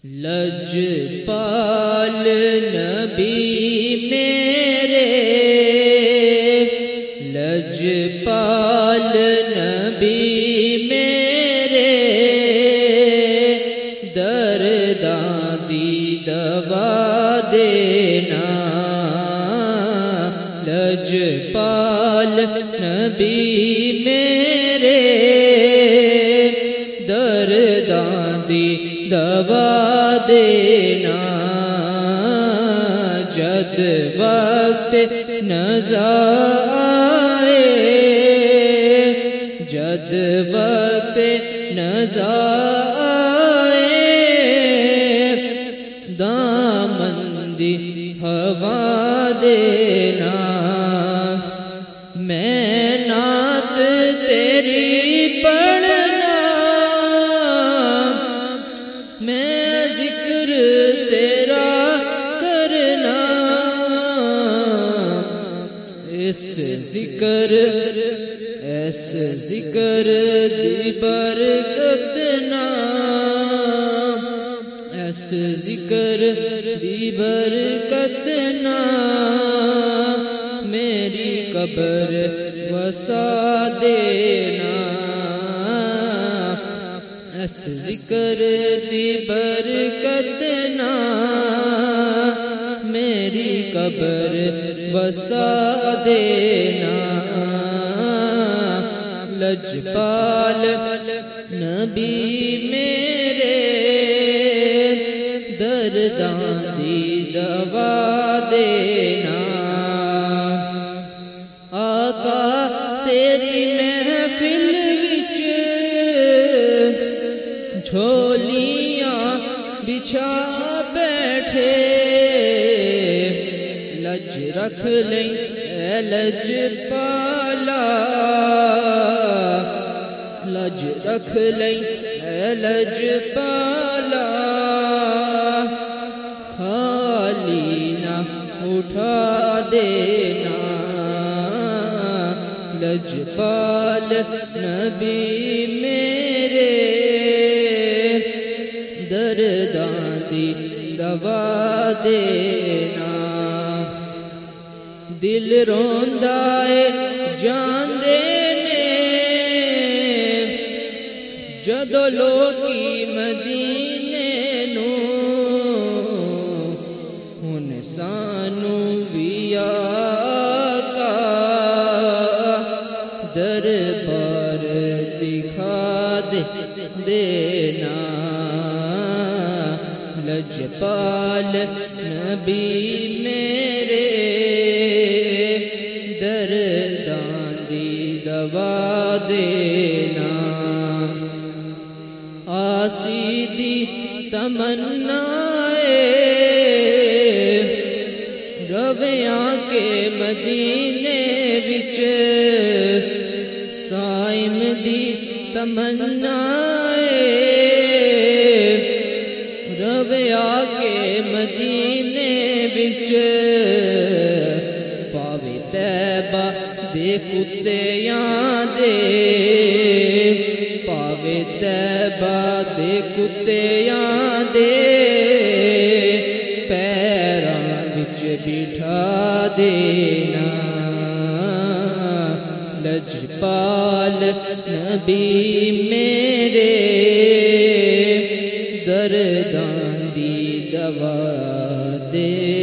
لجپال نبی میرے، لجپال نبی میرے، درداں دی دوا دینا۔ لجپال نبی میرے، درداں دی دوا دینا۔ جد وقت نزا آئے، جد وقت نزا آئے، دامن دی ہوا دینا۔ میں نعت تیری پڑھنا، میں ذکر تیرا کرنا۔ اس ذکر دی برکت نا، اس ذکر دی برکت نا، میری قبر وسا دینا۔ اس ذکر دی برکت نا، میری قبر وسا دینا۔ لجپال نبی میرے، درداں دی دوا دینا۔ آقا تیری محفل وچ جھولیاں بچھا بیٹھے، لج رکھ لیں اے لجپالا، لج رکھ لیں اے لجپالا، خالی نہ اٹھا دینا۔ لجپال نبی میرے، درداں دی دوا دینا۔ دل روندا اے جاندے نے، جدو لوکی مدینے نو، ہن سانو وی آقا دربار دکھا دینا۔ لجپال نبی میرے، درداں دی دوا دینا۔ آسی دی تمنا رویاں کے مدینے وچ، سائم دی تمنا رویا کے مدینے وچ، پاوے طیبہ دے کتیاں دے، پاوے طیبہ دے کتیاں دے، پیراں وچ بٹھا دینا۔ لجپال نبی میرے، درداں دی دوا دے